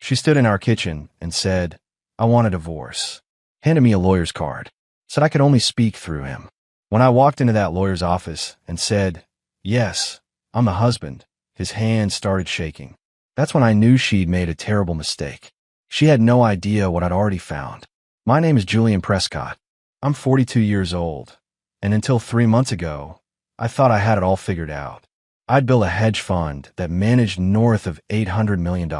She stood in our kitchen and said, "I want a divorce." Handed me a lawyer's card. Said I could only speak through him. When I walked into that lawyer's office and said, "Yes, I'm the husband," his hands started shaking. That's when I knew she'd made a terrible mistake. She had no idea what I'd already found. My name is Julian Prescott. I'm 42 years old, and until 3 months ago, I thought I had it all figured out. I'd built a hedge fund that managed north of $800 million.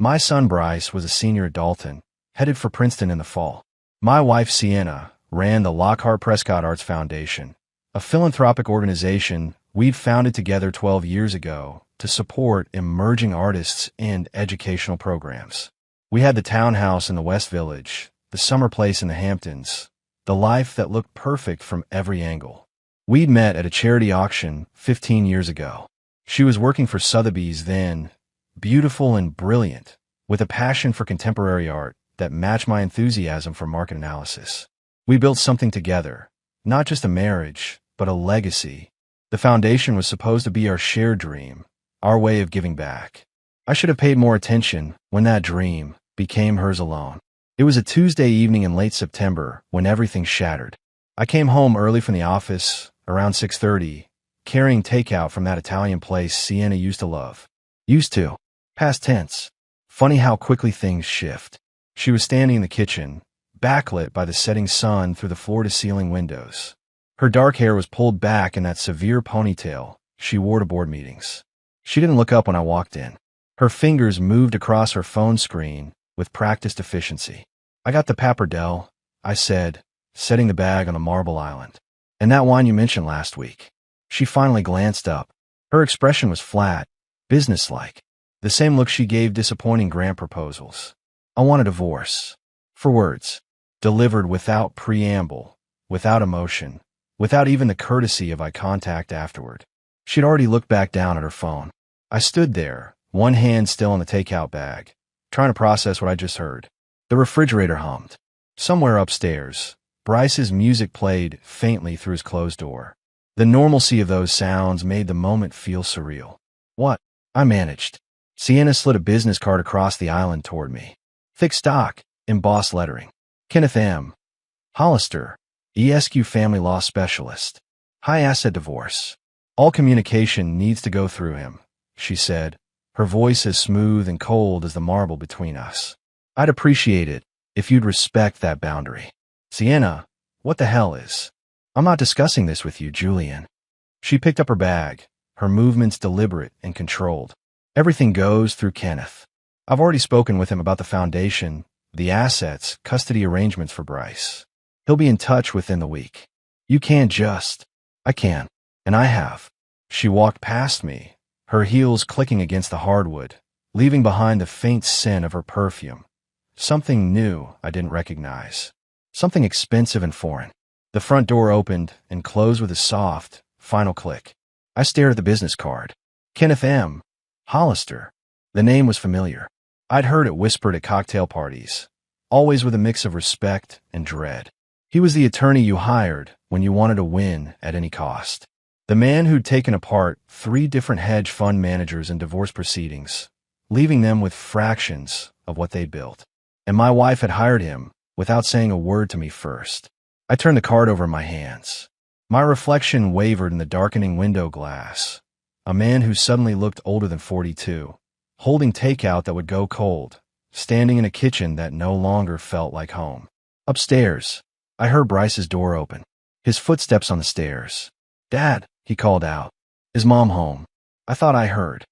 My son Bryce was a senior at Dalton, headed for Princeton in the fall. My wife Sienna ran the Lockhart Prescott Arts Foundation, a philanthropic organization we'd founded together 12 years ago to support emerging artists and educational programs. We had the townhouse in the West Village, the summer place in the Hamptons, the life that looked perfect from every angle. We'd met at a charity auction 15 years ago. She was working for Sotheby's then, beautiful and brilliant, with a passion for contemporary art that matched my enthusiasm for market analysis. We built something together, not just a marriage, but a legacy. The foundation was supposed to be our shared dream, our way of giving back. I should have paid more attention when that dream became hers alone. It was a Tuesday evening in late September when everything shattered. I came home early from the office, around 6:30, carrying takeout from that Italian place Sienna used to love. Used to. Past tense. Funny how quickly things shift. She was standing in the kitchen, backlit by the setting sun through the floor-to-ceiling windows. Her dark hair was pulled back in that severe ponytail she wore to board meetings. She didn't look up when I walked in. Her fingers moved across her phone screen with practiced efficiency. "I got the pappardelle," I said, setting the bag on the marble island. "And that wine you mentioned last week." She finally glanced up. Her expression was flat, businesslike, the same look she gave disappointing grant proposals. "I want a divorce." 4 words, delivered without preamble, without emotion, without even the courtesy of eye contact afterward. She'd already looked back down at her phone. I stood there, one hand still on the takeout bag, trying to process what I just heard. The refrigerator hummed. Somewhere upstairs, Bryce's music played faintly through his closed door. The normalcy of those sounds made the moment feel surreal. "What?" I managed. Sienna slid a business card across the island toward me. Thick stock, embossed lettering. Kenneth M. Hollister, ESQ family law specialist. High asset divorce. "All communication needs to go through him," she said, her voice as smooth and cold as the marble between us. "I'd appreciate it if you'd respect that boundary." "Sienna, what the hell is?" "I'm not discussing this with you, Julian." She picked up her bag, her movements deliberate and controlled. "Everything goes through Kenneth. I've already spoken with him about the foundation, the assets, custody arrangements for Bryce. He'll be in touch within the week. You can't just..." "I can, and I have." She walked past me, her heels clicking against the hardwood, leaving behind the faint scent of her perfume. Something new I didn't recognize. Something expensive and foreign. The front door opened and closed with a soft, final click. I stared at the business card. Kenneth M. Hollister. The name was familiar. I'd heard it whispered at cocktail parties, always with a mix of respect and dread. He was the attorney you hired when you wanted to win at any cost. The man who'd taken apart 3 different hedge fund managers in divorce proceedings, leaving them with fractions of what they'd built. And my wife had hired him without saying a word to me first. I turned the card over in my hands. My reflection wavered in the darkening window glass. A man who suddenly looked older than 42, holding takeout that would go cold, standing in a kitchen that no longer felt like home. Upstairs, I heard Bryce's door open, his footsteps on the stairs. "Dad," he called out. "Is Mom home?" I thought I heard.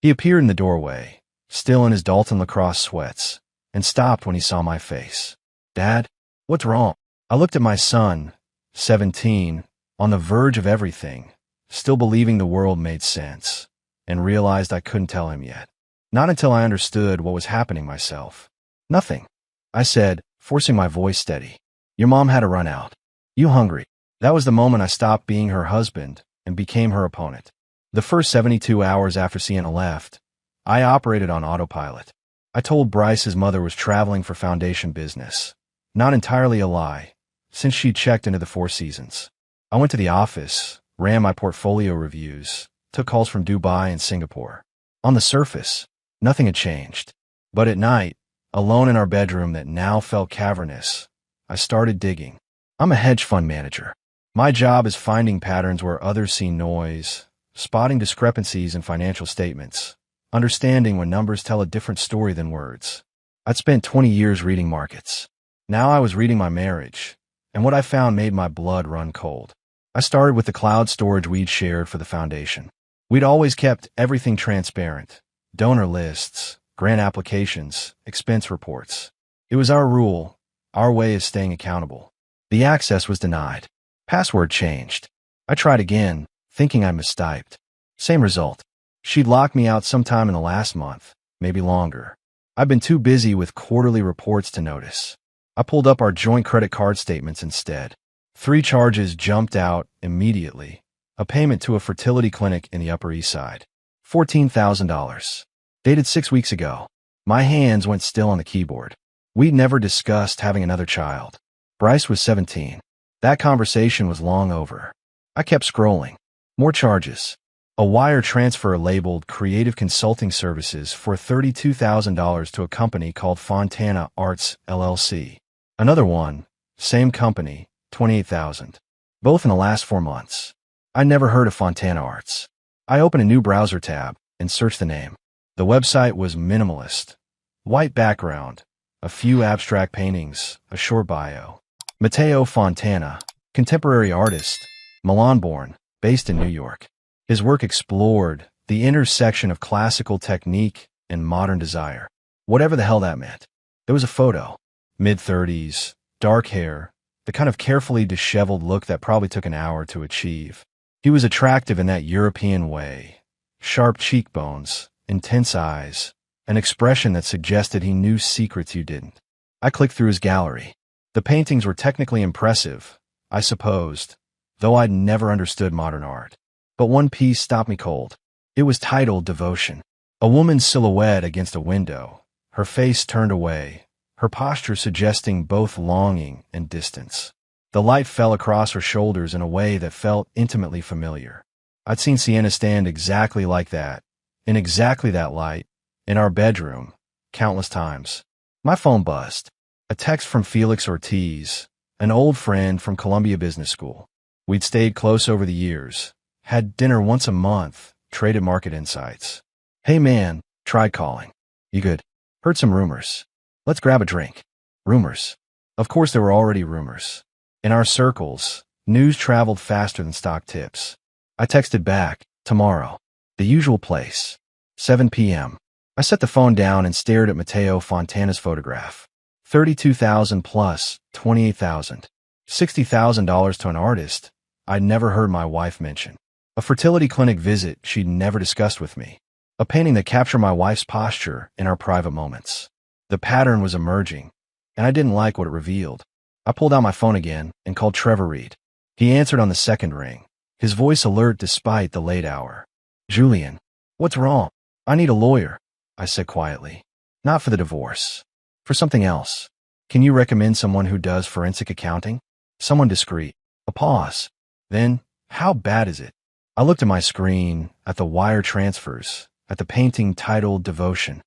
He appeared in the doorway, still in his Dalton lacrosse sweats, and stopped when he saw my face. "Dad, what's wrong?" I looked at my son, 17, on the verge of everything, still believing the world made sense, and realized I couldn't tell him yet. Not until I understood what was happening myself. "Nothing," I said, forcing my voice steady. "Your mom had to run out. You hungry?" That was the moment I stopped being her husband and became her opponent. The first 72 hours after Sienna left, I operated on autopilot. I told Bryce his mother was traveling for foundation business. Not entirely a lie, since she'd checked into the Four Seasons. I went to the office, ran my portfolio reviews, took calls from Dubai and Singapore. On the surface, nothing had changed. But at night, alone in our bedroom that now felt cavernous, I started digging. I'm a hedge fund manager. My job is finding patterns where others see noise, spotting discrepancies in financial statements, understanding when numbers tell a different story than words. I'd spent 20 years reading markets. Now I was reading my marriage, and what I found made my blood run cold. I started with the cloud storage we'd shared for the foundation. We'd always kept everything transparent: donor lists, grant applications, expense reports. It was our rule, our way of staying accountable. The access was denied. Password changed. I tried again, thinking I mistyped. Same result. She'd locked me out sometime in the last month, maybe longer. I'd been too busy with quarterly reports to notice. I pulled up our joint credit card statements instead. 3 charges jumped out immediately. A payment to a fertility clinic in the Upper East Side. $14,000. Dated 6 weeks ago. My hands went still on the keyboard. We'd never discussed having another child. Bryce was 17. That conversation was long over. I kept scrolling. More charges. A wire transfer labeled Creative Consulting Services for $32,000 to a company called Fontana Arts, LLC. Another one, same company, $28,000. Both in the last 4 months. I never heard of Fontana Arts. I opened a new browser tab and searched the name. The website was minimalist. White background, a few abstract paintings, a short bio. Matteo Fontana, contemporary artist, Milan-born, based in New York. His work explored the intersection of classical technique and modern desire. Whatever the hell that meant. There was a photo. Mid-30s, dark hair, the kind of carefully disheveled look that probably took an hour to achieve. He was attractive in that European way. Sharp cheekbones, intense eyes, an expression that suggested he knew secrets you didn't. I clicked through his gallery. The paintings were technically impressive, I supposed, though I'd never understood modern art. But one piece stopped me cold. It was titled Devotion. A woman's silhouette against a window, her face turned away, her posture suggesting both longing and distance. The light fell across her shoulders in a way that felt intimately familiar. I'd seen Sienna stand exactly like that, in exactly that light, in our bedroom, countless times. My phone buzzed. A text from Felix Ortiz, an old friend from Columbia Business School. We'd stayed close over the years, had dinner once a month, traded market insights. Hey man, tried calling. You good? Heard some rumors. Let's grab a drink. Rumors. Of course there were already rumors. In our circles, news traveled faster than stock tips. I texted back, tomorrow. The usual place. 7 p.m. I set the phone down and stared at Matteo Fontana's photograph. $32,000 plus $28,000. $60,000 to an artist I'd never heard my wife mention. A fertility clinic visit she'd never discussed with me. A painting that captured my wife's posture in our private moments. The pattern was emerging, and I didn't like what it revealed. I pulled out my phone again and called Trevor Reed. He answered on the second ring, his voice alert despite the late hour. Julian, what's wrong? I need a lawyer, I said quietly. Not for the divorce. For something else. Can you recommend someone who does forensic accounting? Someone discreet. A pause. Then, how bad is it? I looked at my screen, at the wire transfers, at the painting titled Devotion.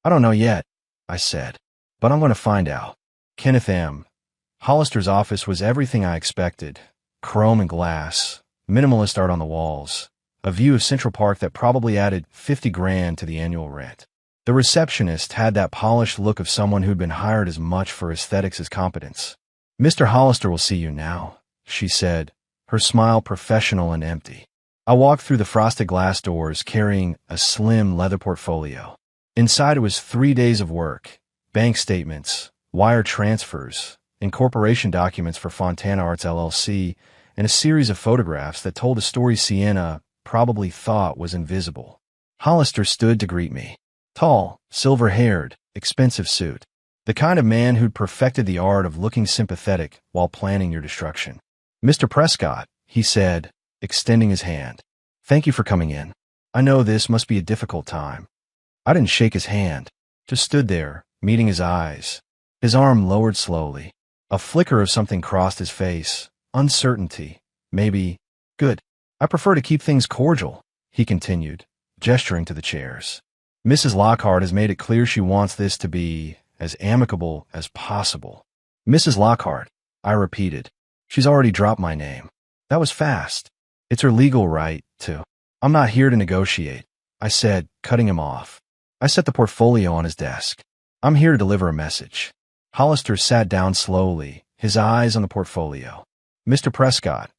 I don't know yet, I said, but I'm going to find out. Kenneth M. Hollister's office was everything I expected. Chrome and glass, minimalist art on the walls, a view of Central Park that probably added $50,000 to the annual rent. The receptionist had that polished look of someone who'd been hired as much for aesthetics as competence. Mr. Hollister will see you now, she said, her smile professional and empty. I walked through the frosted glass doors carrying a slim leather portfolio. Inside it was 3 days of work, bank statements, wire transfers, incorporation documents for Fontana Arts LLC, and a series of photographs that told a story Sienna probably thought was invisible. Hollister stood to greet me. Tall, silver-haired, expensive suit. The kind of man who'd perfected the art of looking sympathetic while planning your destruction. Mr. Prescott, he said, extending his hand. Thank you for coming in. I know this must be a difficult time. I didn't shake his hand, just stood there, meeting his eyes. His arm lowered slowly. A flicker of something crossed his face. Uncertainty. Maybe. Good. I prefer to keep things cordial, he continued, gesturing to the chairs. Mrs. Lockhart has made it clear she wants this to be as amicable as possible. Mrs. Lockhart, I repeated. She's already dropped my name. That was fast. It's her legal right to. I'm not here to negotiate, I said, cutting him off. I set the portfolio on his desk. I'm here to deliver a message. Hollister sat down slowly, his eyes on the portfolio. Mr. Prescott,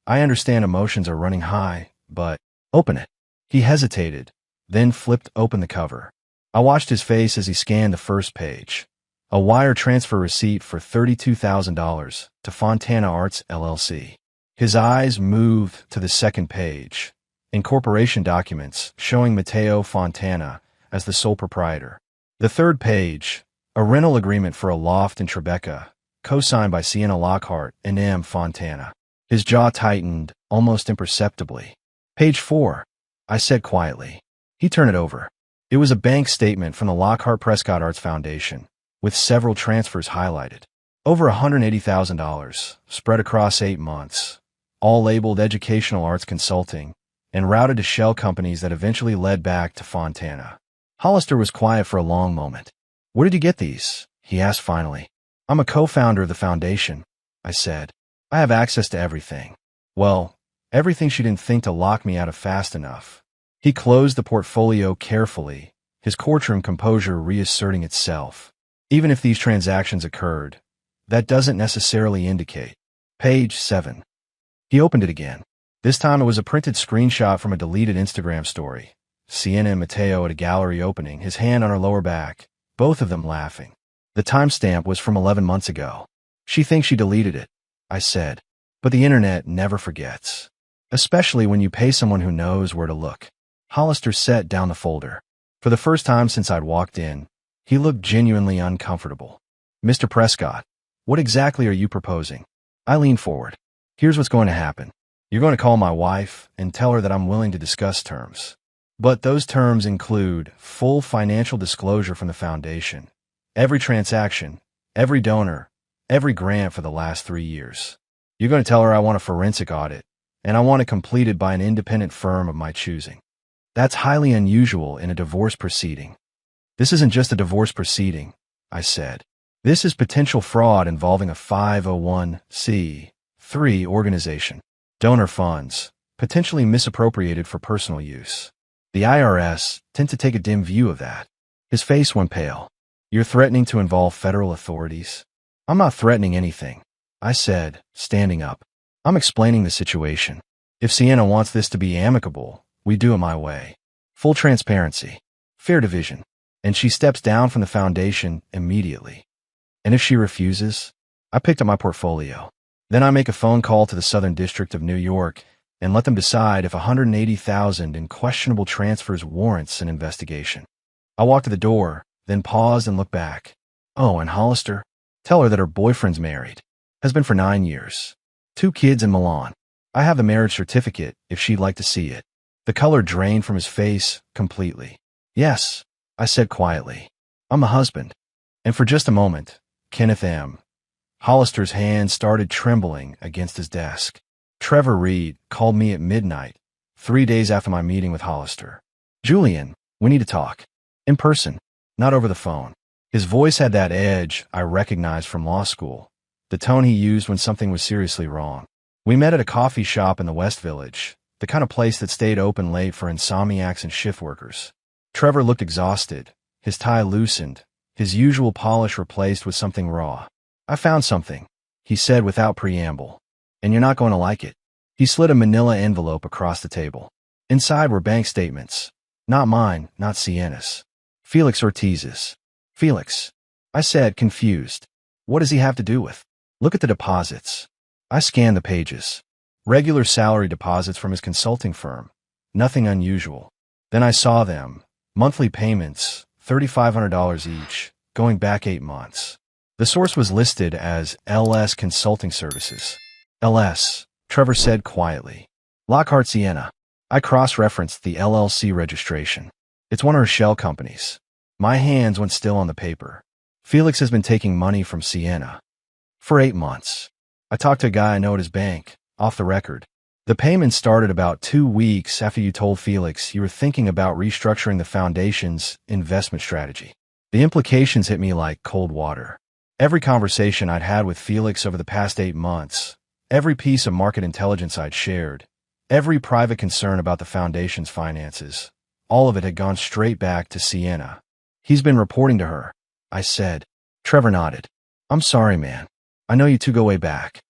I understand emotions are running high, but open it. He hesitated, then flipped open the cover. I watched his face as he scanned the first page. A wire transfer receipt for $32,000 to Fontana Arts, LLC. His eyes moved to the second page. Incorporation documents showing Matteo Fontana as the sole proprietor. The third page, a rental agreement for a loft in Tribeca, co-signed by Sienna Lockhart and M. Fontana. His jaw tightened, almost imperceptibly. Page 4, I said quietly. He turned it over. It was a bank statement from the Lockhart Prescott Arts Foundation, with several transfers highlighted. Over $180,000, spread across 8 months, all labeled Educational Arts Consulting, and routed to shell companies that eventually led back to Fontana. Hollister was quiet for a long moment. Where did you get these? He asked finally. I'm a co-founder of the foundation, I said. I have access to everything. Well, everything she didn't think to lock me out of fast enough. He closed the portfolio carefully, his courtroom composure reasserting itself. Even if these transactions occurred, that doesn't necessarily indicate. Page 7. He opened it again. This time it was a printed screenshot from a deleted Instagram story. Sienna and Matteo at a gallery opening, his hand on her lower back, both of them laughing. The timestamp was from 11 months ago. She thinks she deleted it, I said. But the internet never forgets. Especially when you pay someone who knows where to look. Hollister set down the folder. For the first time since I'd walked in, he looked genuinely uncomfortable. Mr. Prescott, what exactly are you proposing? I leaned forward. Here's what's going to happen. You're going to call my wife and tell her that I'm willing to discuss terms. But those terms include full financial disclosure from the foundation, every transaction, every donor, every grant for the last 3 years. You're going to tell her I want a forensic audit, and I want it completed by an independent firm of my choosing. That's highly unusual in a divorce proceeding. This isn't just a divorce proceeding, I said. This is potential fraud involving a 501c3 organization. Donor funds, potentially misappropriated for personal use. The IRS tend to take a dim view of that. His face went pale. You're threatening to involve federal authorities? I'm not threatening anything, I said, standing up. I'm explaining the situation. If Sienna wants this to be amicable, we do it my way. Full transparency. Fair division. And she steps down from the foundation immediately. And if she refuses? I picked up my portfolio. Then I make a phone call to the Southern District of New York and let them decide if $180,000 in questionable transfers warrants an investigation. I walked to the door, then paused and looked back. Oh, and Hollister? Tell her that her boyfriend's married. Has been for 9 years. 2 kids in Milan. I have the marriage certificate if she'd like to see it. The color drained from his face completely. Yes, I said quietly. I'm the husband. And for just a moment, Kenneth M. Hollister's hand started trembling against his desk. Trevor Reed called me at midnight, 3 days after my meeting with Hollister. Julian, we need to talk. In person, not over the phone. His voice had that edge I recognized from law school, the tone he used when something was seriously wrong. We met at a coffee shop in the West Village, the kind of place that stayed open late for insomniacs and shift workers. Trevor looked exhausted, his tie loosened, his usual polish replaced with something raw. I found something, he said without preamble. And you're not going to like it. He slid a manila envelope across the table. Inside were bank statements. Not mine, not Sienna's. Felix Ortiz's. Felix, I said, confused. What does he have to do with? Look at the deposits. I scanned the pages. Regular salary deposits from his consulting firm. Nothing unusual. Then I saw them. Monthly payments, $3,500 each, going back 8 months. The source was listed as LS Consulting Services. LS, Trevor said quietly. Lockhart Sienna. I cross-referenced the LLC registration. It's one of her shell companies. My hands went still on the paper. Felix has been taking money from Sienna. For 8 months. I talked to a guy I know at his bank, off the record. The payment started about 2 weeks after you told Felix you were thinking about restructuring the foundation's investment strategy. The implications hit me like cold water. Every conversation I'd had with Felix over the past 8 months, every piece of market intelligence I'd shared, every private concern about the foundation's finances, all of it had gone straight back to Sienna. He's been reporting to her, I said. Trevor nodded. I'm sorry, man. I know you two go way back.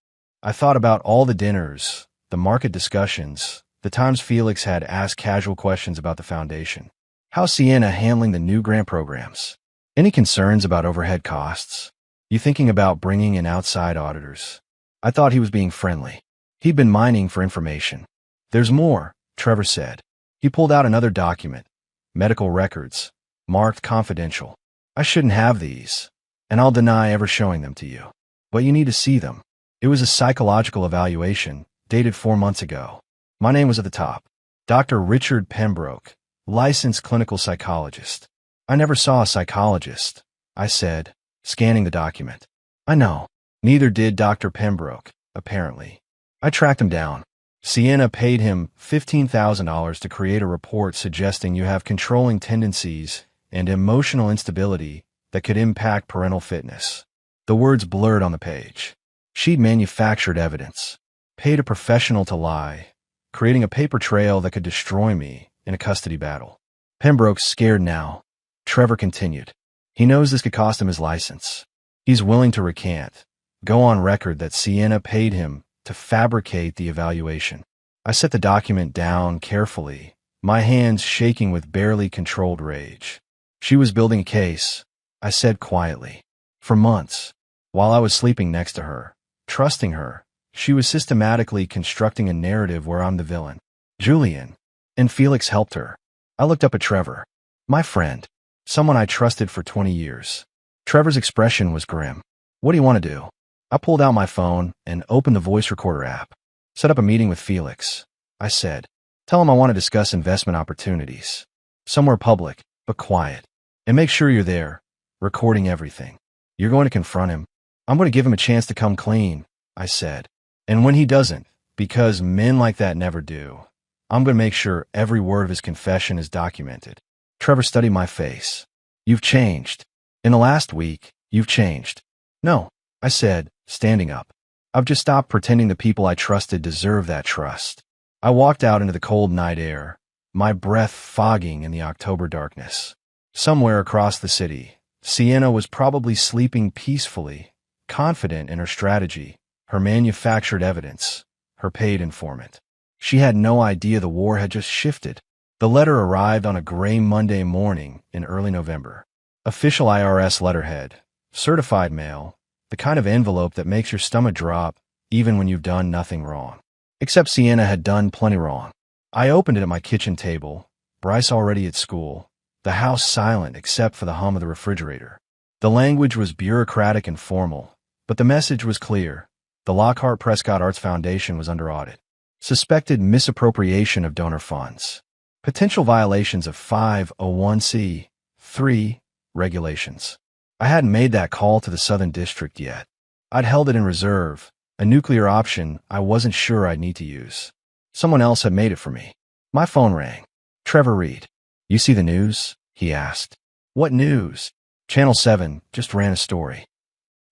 I thought about all the dinners, the market discussions, the times Felix had asked casual questions about the foundation. How's Sienna handling the new grant programs? Any concerns about overhead costs? You thinking about bringing in outside auditors? I thought he was being friendly. He'd been mining for information. There's more, Trevor said. He pulled out another document. Medical records. Marked confidential. I shouldn't have these, and I'll deny ever showing them to you. But you need to see them. It was a psychological evaluation, dated 4 months ago. My name was at the top. Dr. Richard Pembroke, licensed clinical psychologist. I never saw a psychologist, I said, scanning the document. I know. Neither did Dr. Pembroke, apparently. I tracked him down. Sienna paid him $15,000 to create a report suggesting you have controlling tendencies and emotional instability that could impact parental fitness. The words blurred on the page. She'd manufactured evidence, paid a professional to lie, creating a paper trail that could destroy me in a custody battle. Pembroke's scared now. Trevor continued. He knows this could cost him his license. He's willing to recant, go on record that Sienna paid him to fabricate the evaluation. I set the document down carefully, my hands shaking with barely controlled rage. She was building a case, I said quietly. For months, while I was sleeping next to her, trusting her, she was systematically constructing a narrative where I'm the villain. Julian. And Felix helped her. I looked up at Trevor. My friend. Someone I trusted for 20 years. Trevor's expression was grim. What do you want to do? I pulled out my phone and opened the voice recorder app. Set up a meeting with Felix, I said. Tell him I want to discuss investment opportunities. Somewhere public, but quiet. And make sure you're there, recording everything. You're going to confront him. I'm going to give him a chance to come clean, I said. And when he doesn't, because men like that never do, I'm going to make sure every word of his confession is documented. Trevor studied my face. You've changed. In the last week, you've changed. No, I said, standing up. I've just stopped pretending the people I trusted deserve that trust. I walked out into the cold night air, my breath fogging in the October darkness. Somewhere across the city, Sienna was probably sleeping peacefully, confident in her strategy, her manufactured evidence, her paid informant. She had no idea the war had just shifted. The letter arrived on a gray Monday morning in early November. Official IRS letterhead, certified mail, the kind of envelope that makes your stomach drop even when you've done nothing wrong. Except Sienna had done plenty wrong. I opened it at my kitchen table, Bryce already at school, the house silent except for the hum of the refrigerator. The language was bureaucratic and formal, but the message was clear. The Lockhart Prescott Arts Foundation was under audit. Suspected misappropriation of donor funds. Potential violations of 501c3 regulations. I hadn't made that call to the Southern District yet. I'd held it in reserve, a nuclear option I wasn't sure I'd need to use. Someone else had made it for me. My phone rang. Trevor Reed. You see the news? He asked. What news? Channel 7 just ran a story.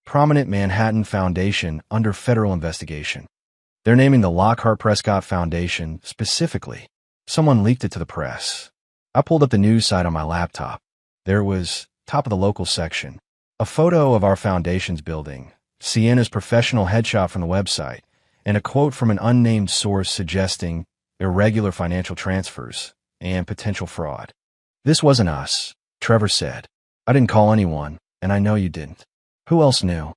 Prominent Manhattan Foundation under federal investigation. They're naming the Lockhart Prescott Foundation specifically. Someone leaked it to the press. I pulled up the news site on my laptop. There it was, top of the local section. A photo of our foundation's building, Sienna's professional headshot from the website, and a quote from an unnamed source suggesting irregular financial transfers and potential fraud. This wasn't us, Trevor said. I didn't call anyone, and I know you didn't. Who else knew?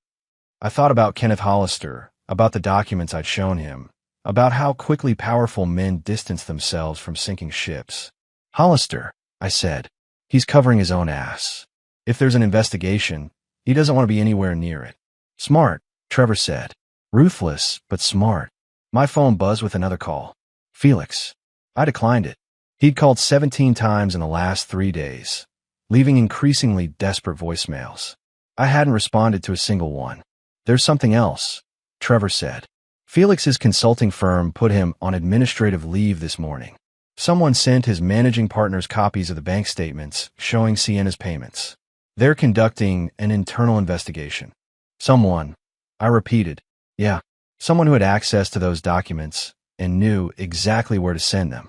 I thought about Kenneth Hollister, about the documents I'd shown him, about how quickly powerful men distance themselves from sinking ships. Hollister, I said. He's covering his own ass. If there's an investigation, he doesn't want to be anywhere near it. Smart, Trevor said. Ruthless, but smart. My phone buzzed with another call. Felix. I declined it. He'd called 17 times in the last 3 days, leaving increasingly desperate voicemails. I hadn't responded to a single one. There's something else, Trevor said. Felix's consulting firm put him on administrative leave this morning. Someone sent his managing partners copies of the bank statements showing Sienna's payments. They're conducting an internal investigation. Someone, I repeated, yeah, someone who had access to those documents and knew exactly where to send them.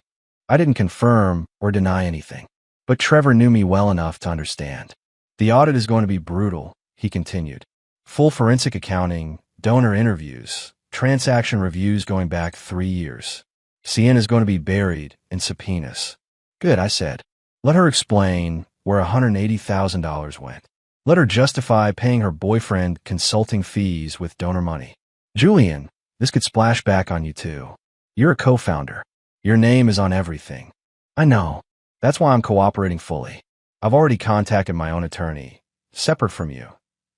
I didn't confirm or deny anything, but Trevor knew me well enough to understand. The audit is going to be brutal, he continued. Full forensic accounting, donor interviews, transaction reviews going back 3 years. Sienna's going to be buried in subpoenas. Good, I said. Let her explain where $180,000 went. Let her justify paying her boyfriend consulting fees with donor money. Julian, this could splash back on you too. You're a co-founder. Your name is on everything. I know. That's why I'm cooperating fully. I've already contacted my own attorney, separate from you,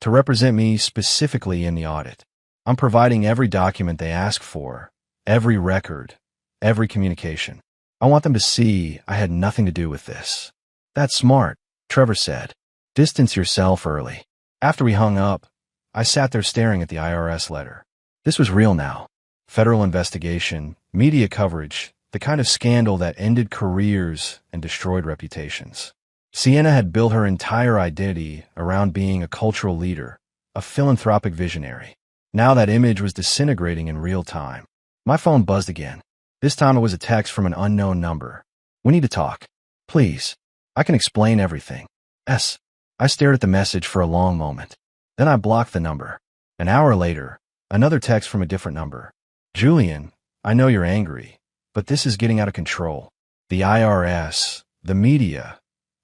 to represent me specifically in the audit. I'm providing every document they ask for, every record, every communication. I want them to see I had nothing to do with this. That's smart, Trevor said. Distance yourself early. After we hung up, I sat there staring at the IRS letter. This was real now. Federal investigation, media coverage, the kind of scandal that ended careers and destroyed reputations. Sienna had built her entire identity around being a cultural leader, a philanthropic visionary. Now that image was disintegrating in real time. My phone buzzed again. This time it was a text from an unknown number. We need to talk. Please. I can explain everything. S. I stared at the message for a long moment. Then I blocked the number. An hour later, another text from a different number. Julian, I know you're angry, but this is getting out of control. The IRS, the media.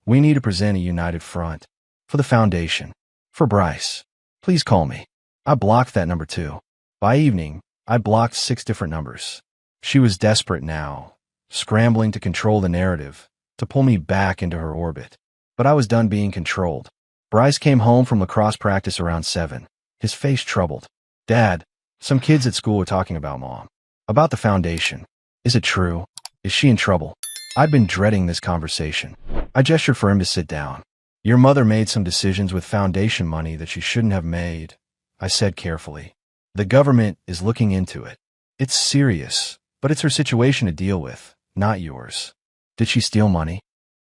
We need to present a united front. For the foundation. For Bryce. Please call me. I blocked that number too. By evening, I blocked 6 different numbers. She was desperate now, scrambling to control the narrative, to pull me back into her orbit. But I was done being controlled. Bryce came home from lacrosse practice around 7, his face troubled. Dad, some kids at school are talking about Mom. About the foundation. Is it true? Is she in trouble? I'd been dreading this conversation. I gestured for him to sit down. Your mother made some decisions with foundation money that she shouldn't have made, I said carefully. The government is looking into it. It's serious, but it's her situation to deal with, not yours. Did she steal money?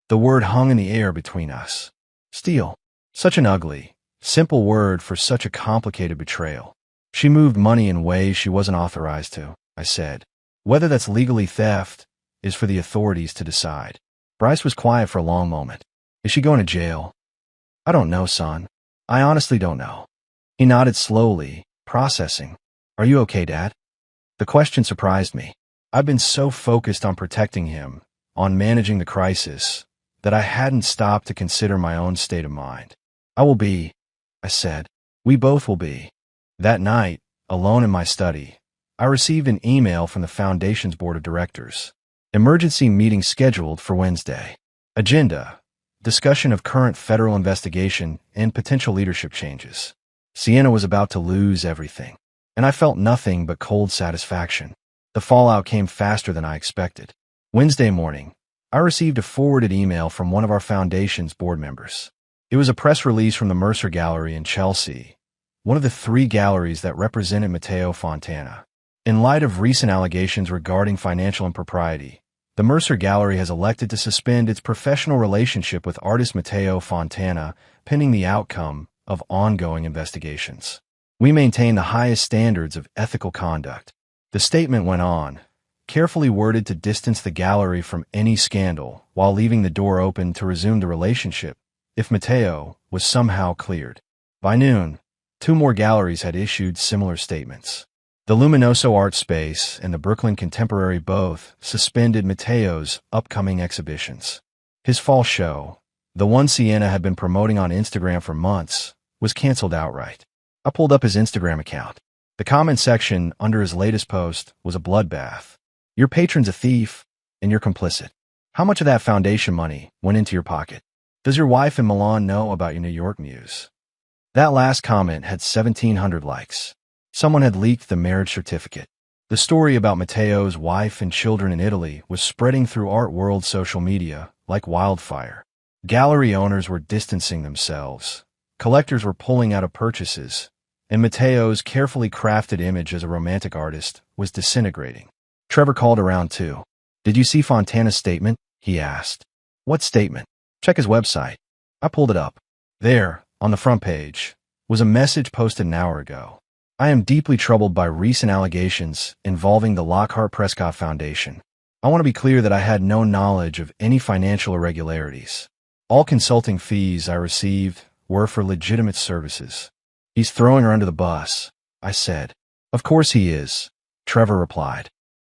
The word hung in the air between us. Steal. Such an ugly, simple word for such a complicated betrayal. She moved money in ways she wasn't authorized to, I said. Whether that's legally theft is for the authorities to decide. Bryce was quiet for a long moment. Is she going to jail? I don't know, son. I honestly don't know. He nodded slowly, processing. Are you okay, Dad? The question surprised me. I've been so focused on protecting him, on managing the crisis, that I hadn't stopped to consider my own state of mind. I will be, I said. We both will be. That night, alone in my study, I received an email from the Foundation's Board of Directors. Emergency meeting scheduled for Wednesday. Agenda: discussion of current federal investigation and potential leadership changes. Sienna was about to lose everything, and I felt nothing but cold satisfaction. The fallout came faster than I expected. Wednesday morning, I received a forwarded email from one of our Foundation's board members. It was a press release from the Mercer Gallery in Chelsea, one of the 3 galleries that represented Matteo Fontana. In light of recent allegations regarding financial impropriety, the Mercer Gallery has elected to suspend its professional relationship with artist Matteo Fontana pending the outcome of ongoing investigations. We maintain the highest standards of ethical conduct. The statement went on, carefully worded to distance the gallery from any scandal while leaving the door open to resume the relationship if Matteo was somehow cleared. By noon, 2 more galleries had issued similar statements. The Luminoso Art Space and the Brooklyn Contemporary both suspended Matteo's upcoming exhibitions. His fall show, the one Sienna had been promoting on Instagram for months, was canceled outright. I pulled up his Instagram account. The comment section under his latest post was a bloodbath. Your patron's a thief, and you're complicit. How much of that foundation money went into your pocket? Does your wife in Milan know about your New York muse? That last comment had 1,700 likes. Someone had leaked the marriage certificate. The story about Matteo's wife and children in Italy was spreading through art world social media like wildfire. Gallery owners were distancing themselves. Collectors were pulling out of purchases, and Mateo's carefully crafted image as a romantic artist was disintegrating. Trevor called around too. "Did you see Fontana's statement?" he asked. "What statement?" "Check his website." I pulled it up. There, on the front page, was a message posted an hour ago. "I am deeply troubled by recent allegations involving the Lockhart Prescott Foundation. I want to be clear that I had no knowledge of any financial irregularities. All consulting fees I received were for legitimate services." "He's throwing her under the bus," I said. "Of course he is," Trevor replied.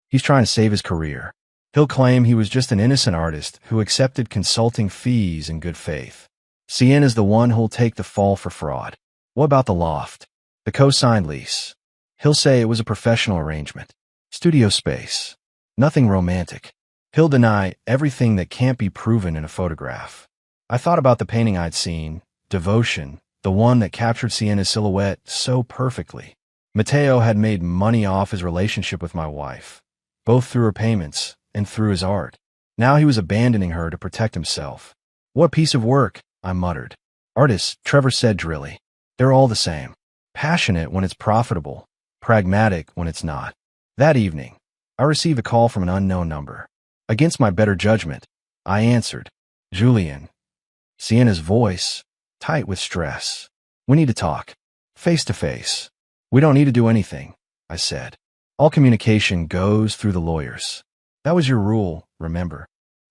"He's trying to save his career. He'll claim he was just an innocent artist who accepted consulting fees in good faith. Sienna's the one who'll take the fall for fraud. What about the loft? The co-signed lease? He'll say it was a professional arrangement. Studio space. Nothing romantic. He'll deny everything that can't be proven in a photograph." I thought about the painting I'd seen, Devotion, the one that captured Sienna's silhouette so perfectly. Mateo had made money off his relationship with my wife, both through her payments and through his art. Now he was abandoning her to protect himself. "What piece of work?" I muttered. "Artists," Trevor said drily. "They're all the same. Passionate when it's profitable, pragmatic when it's not." That evening, I received a call from an unknown number. Against my better judgment, I answered. "Julian." Sienna's voice, tight with stress. "We need to talk. Face to face." "We don't need to do anything," I said. "All communication goes through the lawyers. That was your rule, remember?"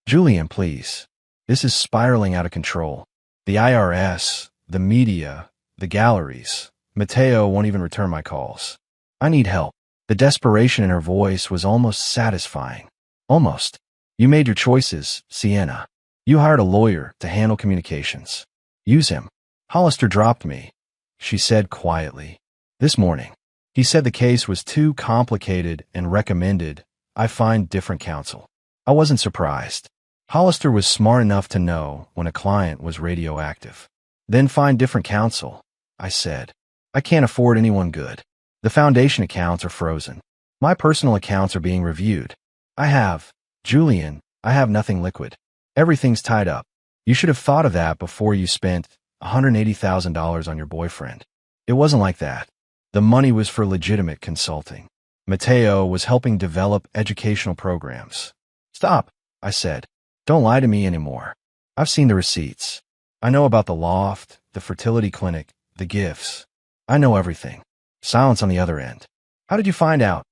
"Julian, please. This is spiraling out of control. The IRS, the media, the galleries. Mateo won't even return my calls. I need help." The desperation in her voice was almost satisfying. "Almost. You made your choices, Sienna. You hired a lawyer to handle communications. Use him." "Hollister dropped me," she said quietly. "This morning. He said the case was too complicated and recommended I find different counsel." I wasn't surprised. Hollister was smart enough to know when a client was radioactive. "Then find different counsel," I said. "I can't afford anyone good. The foundation accounts are frozen. My personal accounts are being reviewed. Julian, I have nothing liquid. Everything's tied up. You should have thought of that before you spent $180,000 on your boyfriend. It wasn't like that. The money was for legitimate consulting. Mateo was helping develop educational programs." "Stop," I said. "Don't lie to me anymore. I've seen the receipts. I know about the loft, the fertility clinic, the gifts. I know everything." Silence on the other end. "How did you find out?"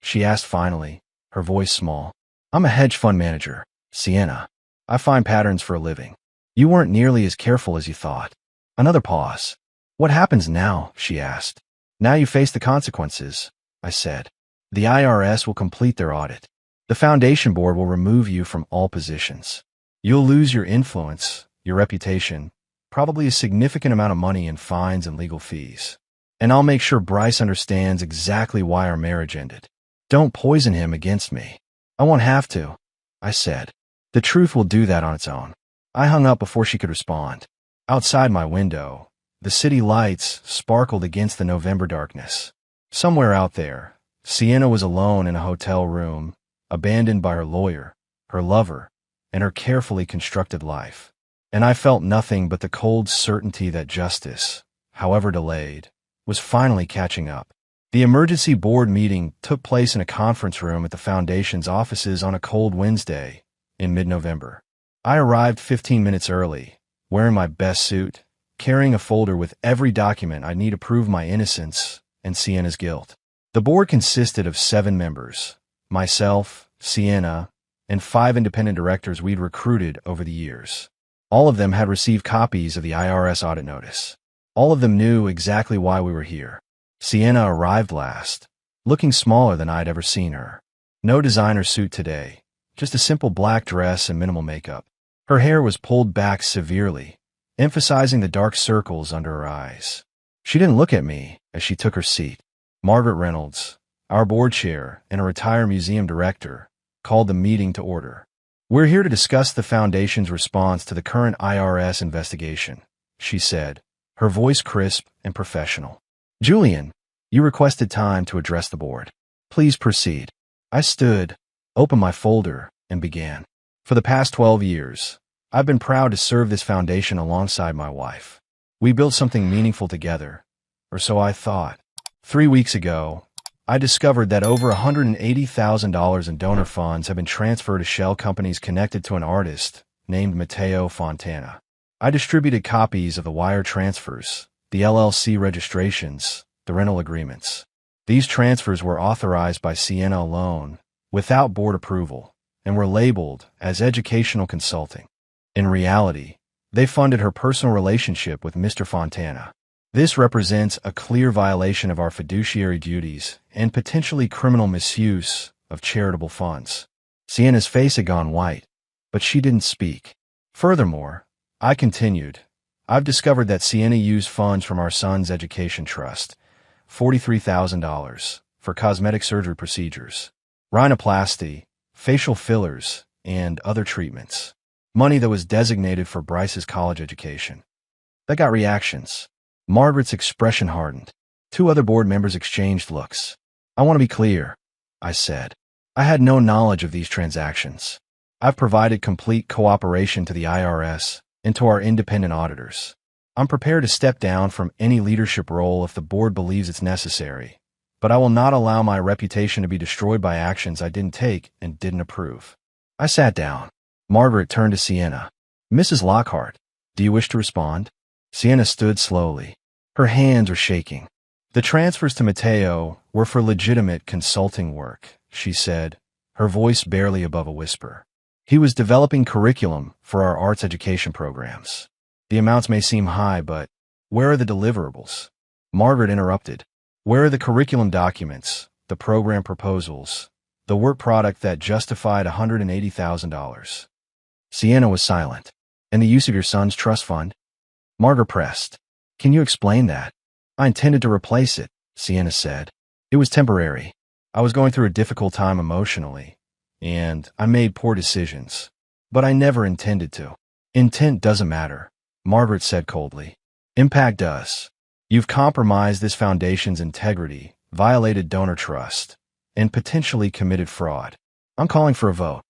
she asked finally, her voice small. "I'm a hedge fund manager, Sienna. I find patterns for a living. You weren't nearly as careful as you thought." Another pause. "What happens now?" she asked. "Now you face the consequences," I said. "The IRS will complete their audit. The foundation board will remove you from all positions. You'll lose your influence, your reputation, probably a significant amount of money in fines and legal fees. And I'll make sure Bryce understands exactly why our marriage ended. Don't poison him against me." "I won't have to," I said. "The truth will do that on its own." I hung up before she could respond. Outside my window, the city lights sparkled against the November darkness. Somewhere out there, Sienna was alone in a hotel room, abandoned by her lawyer, her lover, and her carefully constructed life. And I felt nothing but the cold certainty that justice, however delayed, was finally catching up. The emergency board meeting took place in a conference room at the foundation's offices on a cold Wednesday in mid-November. I arrived 15 minutes early, wearing my best suit, carrying a folder with every document I need to prove my innocence and Sienna's guilt. The board consisted of 7 members, myself, Sienna, and 5 independent directors we'd recruited over the years. All of them had received copies of the IRS audit notice. All of them knew exactly why we were here. Sienna arrived last, looking smaller than I'd ever seen her. No designer suit today, just a simple black dress and minimal makeup. Her hair was pulled back severely, emphasizing the dark circles under her eyes. She didn't look at me as she took her seat. Margaret Reynolds, our board chair and a retired museum director, called the meeting to order. "We're here to discuss the foundation's response to the current IRS investigation," she said, her voice crisp and professional. "Julian, you requested time to address the board. Please proceed." I stood, opened my folder, and began. "For the past 12 years, I've been proud to serve this foundation alongside my wife. We built something meaningful together, or so I thought. 3 weeks ago, I discovered that over $180,000 in donor funds have been transferred to shell companies connected to an artist named Matteo Fontana. I distributed copies of the wire transfers, the LLC registrations, the rental agreements. These transfers were authorized by Sienna alone, without board approval, and were labeled as educational consulting. In reality, they funded her personal relationship with Mr. Fontana. This represents a clear violation of our fiduciary duties and potentially criminal misuse of charitable funds. Sienna's face had gone white, but she didn't speak. Furthermore, I continued, I've discovered that Sienna used funds from our son's education trust, $43,000, for cosmetic surgery procedures, rhinoplasty, facial fillers, and other treatments. Money that was designated for Bryce's college education. That got reactions. Margaret's expression hardened. 2 other board members exchanged looks. I want to be clear, I said. I had no knowledge of these transactions. I've provided complete cooperation to the IRS and to our independent auditors. I'm prepared to step down from any leadership role if the board believes it's necessary, but I will not allow my reputation to be destroyed by actions I didn't take and didn't approve. I sat down. Margaret turned to Sienna. Mrs. Lockhart, do you wish to respond? Sienna stood slowly. Her hands were shaking. The transfers to Matteo were for legitimate consulting work, she said, her voice barely above a whisper. He was developing curriculum for our arts education programs. The amounts may seem high, but where are the deliverables? Margaret interrupted. Where are the curriculum documents, the program proposals, the work product that justified $180,000? Sienna was silent. And the use of your son's trust fund? Margaret pressed. Can you explain that? I intended to replace it, Sienna said. It was temporary. I was going through a difficult time emotionally, and I made poor decisions. But I never intended to. Intent doesn't matter, Margaret said coldly. Impact does. You've compromised this foundation's integrity, violated donor trust, and potentially committed fraud. I'm calling for a vote.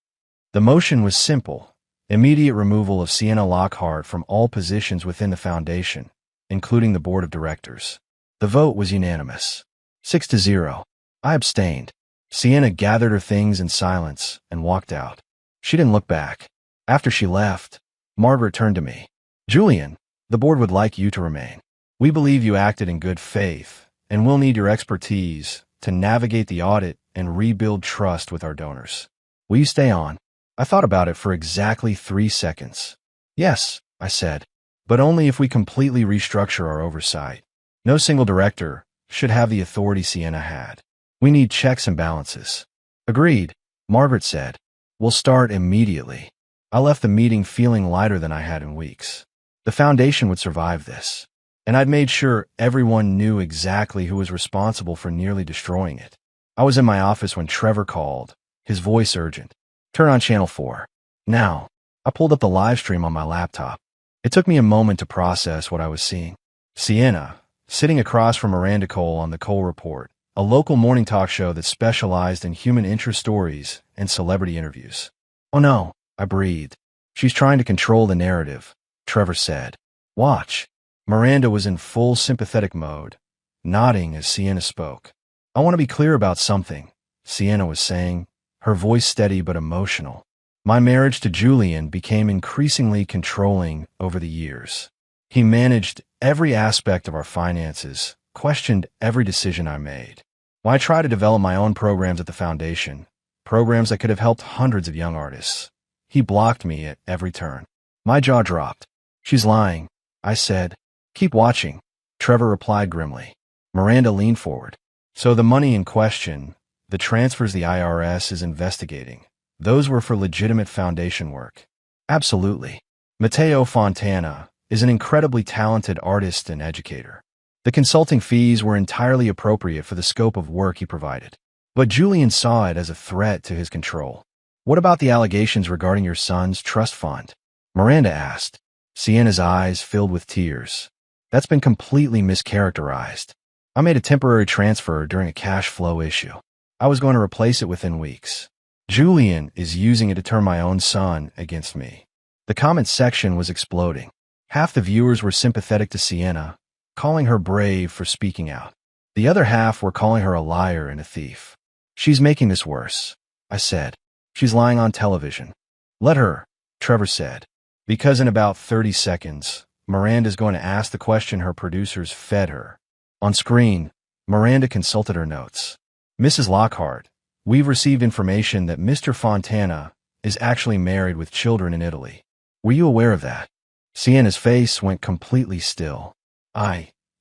The motion was simple. Immediate removal of Sienna Lockhart from all positions within the foundation, including the board of directors. The vote was unanimous. 6-0. I abstained. Sienna gathered her things in silence and walked out. She didn't look back. After she left, Margaret turned to me. Julian, the board would like you to remain. We believe you acted in good faith, and we'll need your expertise to navigate the audit and rebuild trust with our donors. Will you stay on? I thought about it for exactly 3 seconds. Yes, I said, but only if we completely restructure our oversight. No single director should have the authority Sienna had. We need checks and balances. Agreed, Margaret said. We'll start immediately. I left the meeting feeling lighter than I had in weeks. The foundation would survive this, and I'd made sure everyone knew exactly who was responsible for nearly destroying it. I was in my office when Trevor called, his voice urgent. Turn on channel 4. Now, I pulled up the live stream on my laptop. It took me a moment to process what I was seeing. Sienna, sitting across from Miranda Cole on the Cole Report, a local morning talk show that specialized in human interest stories and celebrity interviews. Oh no, I breathed. She's trying to control the narrative, Trevor said. Watch. Miranda was in full sympathetic mode, nodding as Sienna spoke. I want to be clear about something, Sienna was saying, her voice steady but emotional. My marriage to Julian became increasingly controlling over the years. He managed every aspect of our finances, questioned every decision I made. When I tried to develop my own programs at the foundation, programs that could have helped hundreds of young artists, he blocked me at every turn. My jaw dropped. She's lying, I said. Keep watching, Trevor replied grimly. Miranda leaned forward. So the money in question, the transfers the IRS is investigating, those were for legitimate foundation work. Absolutely. Matteo Fontana is an incredibly talented artist and educator. The consulting fees were entirely appropriate for the scope of work he provided. But Julian saw it as a threat to his control. What about the allegations regarding your son's trust fund? Miranda asked. Sienna's eyes filled with tears. That's been completely mischaracterized. I made a temporary transfer during a cash flow issue. I was going to replace it within weeks. Julian is using it to turn my own son against me. The comment section was exploding. Half the viewers were sympathetic to Sienna, calling her brave for speaking out. The other half were calling her a liar and a thief. She's making this worse, I said. She's lying on television. Let her, Trevor said. Because in about 30 seconds, Miranda's going to ask the question her producers fed her. On screen, Miranda consulted her notes. Mrs. Lockhart, we've received information that Mr. Fontana is actually married with children in Italy. Were you aware of that? Sienna's face went completely still.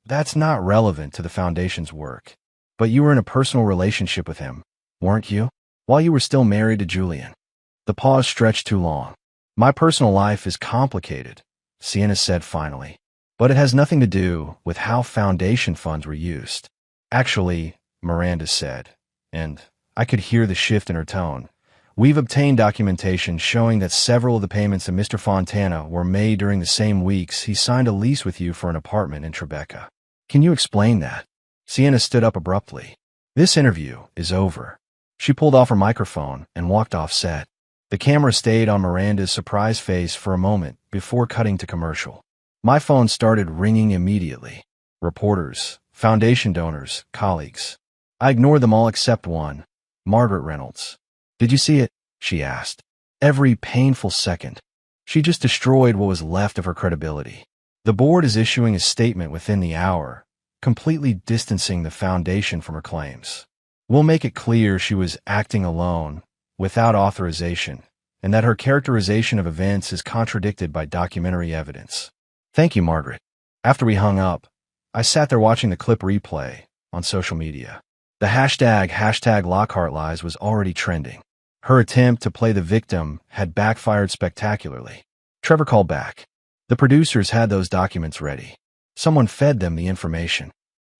That's not relevant to the Foundation's work. But you were in a personal relationship with him, weren't you? While you were still married to Julian. The pause stretched too long. My personal life is complicated, Sienna said finally. But it has nothing to do with how Foundation funds were used. Actually, Miranda said, and I could hear the shift in her tone. We've obtained documentation showing that several of the payments to Mr. Fontana were made during the same weeks he signed a lease with you for an apartment in Tribeca. Can you explain that? Sienna stood up abruptly. This interview is over. She pulled off her microphone and walked off set. The camera stayed on Miranda's surprised face for a moment before cutting to commercial. My phone started ringing immediately. Reporters, Foundation donors, colleagues. I ignored them all except one, Margaret Reynolds. Did you see it? She asked. Every painful second. She just destroyed what was left of her credibility. The board is issuing a statement within the hour, completely distancing the Foundation from her claims. We'll make it clear she was acting alone, without authorization, and that her characterization of events is contradicted by documentary evidence. Thank you, Margaret. After we hung up, I sat there watching the clip replay on social media. The hashtag #LockhartLies was already trending. Her attempt to play the victim had backfired spectacularly. Trevor called back. The producers had those documents ready. Someone fed them the information.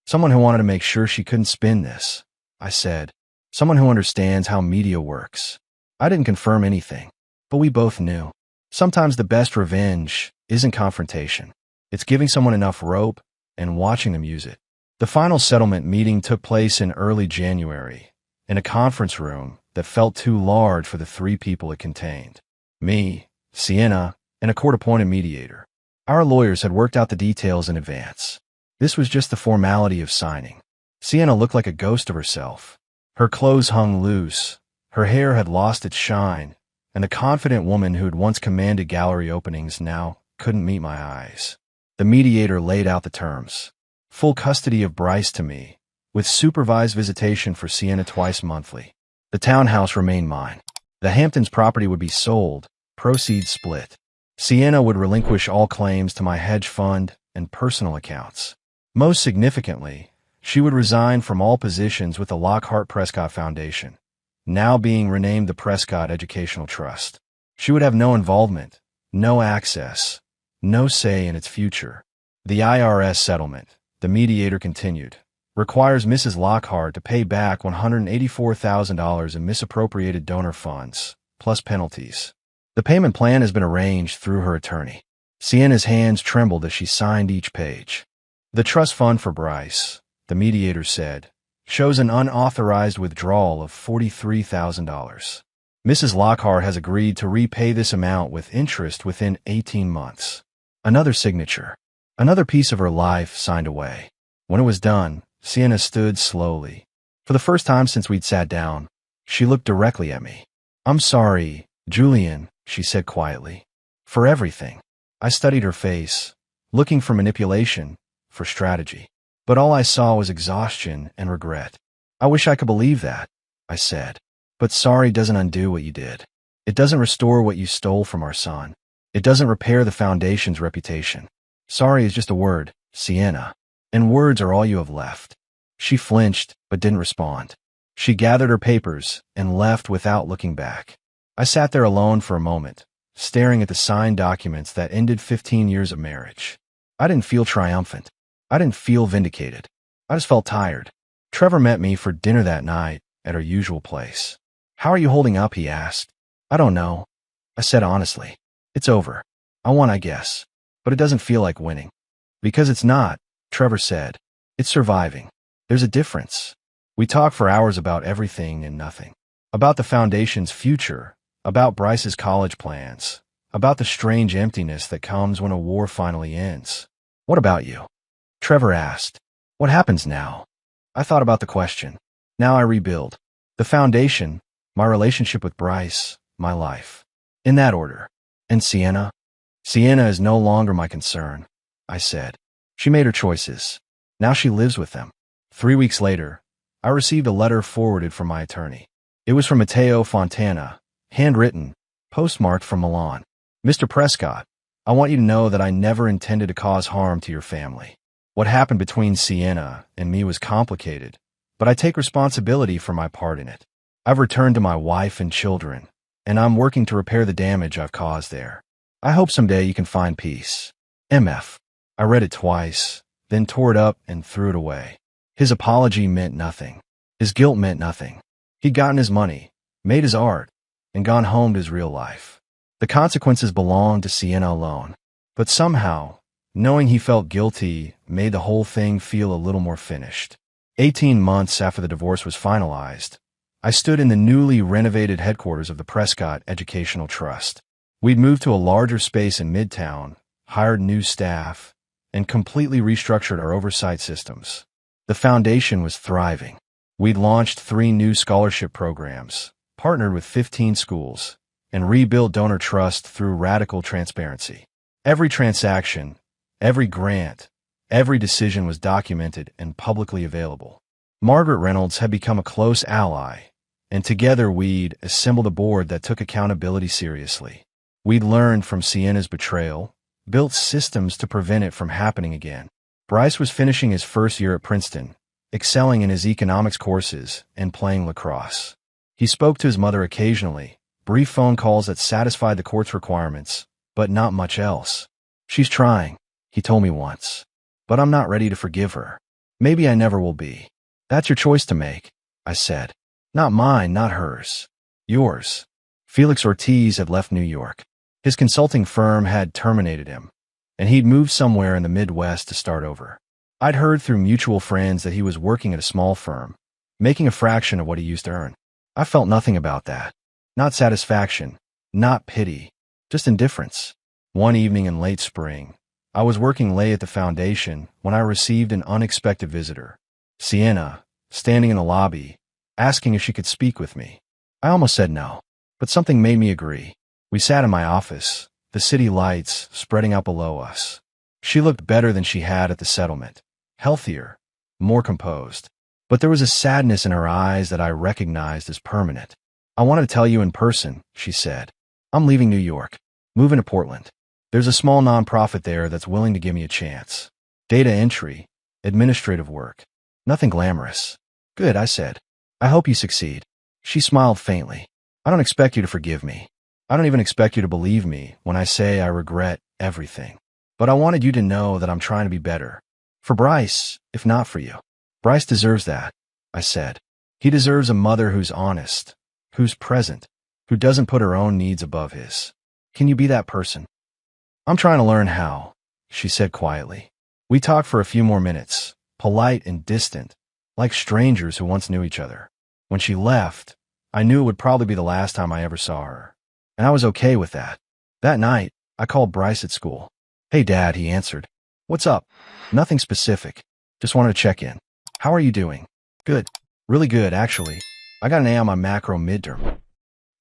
Someone who wanted to make sure she couldn't spin this, I said. Someone who understands how media works. I didn't confirm anything, but we both knew. Sometimes the best revenge isn't confrontation. It's giving someone enough rope and watching them use it. The final settlement meeting took place in early January, in a conference room that felt too large for the 3 people it contained. Me, Sienna, and a court-appointed mediator. Our lawyers had worked out the details in advance. This was just the formality of signing. Sienna looked like a ghost of herself. Her clothes hung loose, her hair had lost its shine, and the confident woman who had once commanded gallery openings now couldn't meet my eyes. The mediator laid out the terms. Full custody of Bryce to me, with supervised visitation for Sienna twice monthly. The townhouse remained mine. The Hamptons property would be sold, proceeds split. Sienna would relinquish all claims to my hedge fund and personal accounts. Most significantly, she would resign from all positions with the Lockhart-Prescott Foundation, now being renamed the Prescott Educational Trust. She would have no involvement, no access, no say in its future. The IRS settlement, the mediator continued, requires Mrs. Lockhart to pay back $184,000 in misappropriated donor funds, plus penalties. The payment plan has been arranged through her attorney. Sienna's hands trembled as she signed each page. The trust fund for Bryce, the mediator said, shows an unauthorized withdrawal of $43,000. Mrs. Lockhart has agreed to repay this amount with interest within 18 months. Another signature. Another piece of her life signed away. When it was done, Sienna stood slowly. For the first time since we'd sat down, she looked directly at me. I'm sorry, Julian, she said quietly. For everything. I studied her face, looking for manipulation, for strategy. But all I saw was exhaustion and regret. I wish I could believe that, I said. But sorry doesn't undo what you did. It doesn't restore what you stole from our son. It doesn't repair the Foundation's reputation. Sorry is just a word, Sienna. And words are all you have left. She flinched, but didn't respond. She gathered her papers and left without looking back. I sat there alone for a moment, staring at the signed documents that ended 15 years of marriage. I didn't feel triumphant. I didn't feel vindicated. I just felt tired. Trevor met me for dinner that night at our usual place. How are you holding up? He asked. I don't know. I said honestly. It's over. I won, I guess. But it doesn't feel like winning. Because it's not, Trevor said. It's surviving. There's a difference. We talked for hours about everything and nothing. About the Foundation's future. About Bryce's college plans. About the strange emptiness that comes when a war finally ends. What about you? Trevor asked. What happens now? I thought about the question. Now I rebuild. The foundation, my relationship with Bryce, my life. In that order. And Sienna? Sienna is no longer my concern, I said. She made her choices. Now she lives with them. 3 weeks later, I received a letter forwarded from my attorney. It was from Matteo Fontana, handwritten, postmarked from Milan. Mr. Prescott, I want you to know that I never intended to cause harm to your family. What happened between Sienna and me was complicated, but I take responsibility for my part in it. I've returned to my wife and children, and I'm working to repair the damage I've caused there. I hope someday you can find peace. MF. I read it twice, then tore it up and threw it away. His apology meant nothing. His guilt meant nothing. He'd gotten his money, made his art, and gone home to his real life. The consequences belonged to Sienna alone. But somehow, knowing he felt guilty made the whole thing feel a little more finished. 18 months after the divorce was finalized, I stood in the newly renovated headquarters of the Prescott Educational Trust. We'd moved to a larger space in Midtown, hired new staff, and completely restructured our oversight systems. The foundation was thriving. We'd launched 3 new scholarship programs, partnered with 15 schools, and rebuilt donor trust through radical transparency. Every transaction, every grant, every decision was documented and publicly available. Margaret Reynolds had become a close ally, and together we'd assembled a board that took accountability seriously. We'd learned from Sienna's betrayal, built systems to prevent it from happening again. Bryce was finishing his first year at Princeton, excelling in his economics courses and playing lacrosse. He spoke to his mother occasionally, brief phone calls that satisfied the court's requirements, but not much else. She's trying, he told me once. But I'm not ready to forgive her. Maybe I never will be. That's your choice to make, I said. Not mine, not hers. Yours. Felix Ortiz had left New York. His consulting firm had terminated him, and he'd moved somewhere in the Midwest to start over. I'd heard through mutual friends that he was working at a small firm, making a fraction of what he used to earn. I felt nothing about that. Not satisfaction, not pity, just indifference. One evening in late spring, I was working late at the foundation when I received an unexpected visitor. Sienna, standing in the lobby, asking if she could speak with me. I almost said no, but something made me agree. We sat in my office, the city lights spreading out below us. She looked better than she had at the settlement, healthier, more composed. But there was a sadness in her eyes that I recognized as permanent. I wanted to tell you in person, she said. I'm leaving New York, moving to Portland. There's a small nonprofit there that's willing to give me a chance. Data entry, administrative work. Nothing glamorous. Good, I said. I hope you succeed. She smiled faintly. I don't expect you to forgive me. I don't even expect you to believe me when I say I regret everything. But I wanted you to know that I'm trying to be better. For Bryce, if not for you. Bryce deserves that, I said. He deserves a mother who's honest, who's present, who doesn't put her own needs above his. Can you be that person? I'm trying to learn how, she said quietly. We talked for a few more minutes, polite and distant, like strangers who once knew each other. When she left, I knew it would probably be the last time I ever saw her. And I was okay with that. That night, I called Bryce at school. Hey, Dad, he answered. What's up? Nothing specific. Just wanted to check in. How are you doing? Good. Really good, actually. I got an A on my macro midterm.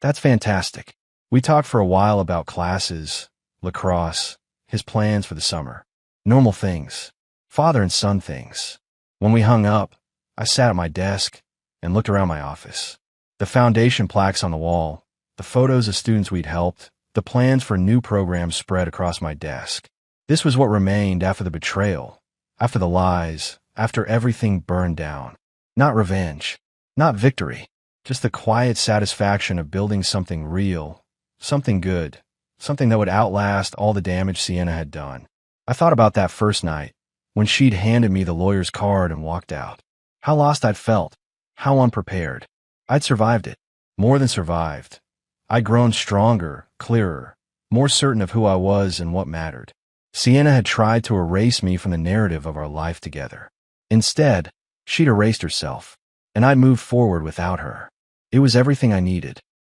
That's fantastic. We talked for a while about classes, lacrosse, his plans for the summer. Normal things. Father and son things. When we hung up, I sat at my desk and looked around my office. The foundation plaques on the wall, the photos of students we'd helped, the plans for new programs spread across my desk. This was what remained after the betrayal, after the lies, after everything burned down. Not revenge, not victory, just the quiet satisfaction of building something real, something good, something that would outlast all the damage Sienna had done. I thought about that first night, when she'd handed me the lawyer's card and walked out. How lost I'd felt, how unprepared. I'd survived it, more than survived. I'd grown stronger, clearer, more certain of who I was and what mattered. Sienna had tried to erase me from the narrative of our life together. Instead, she'd erased herself, and I'd moved forward without her. It was everything I needed.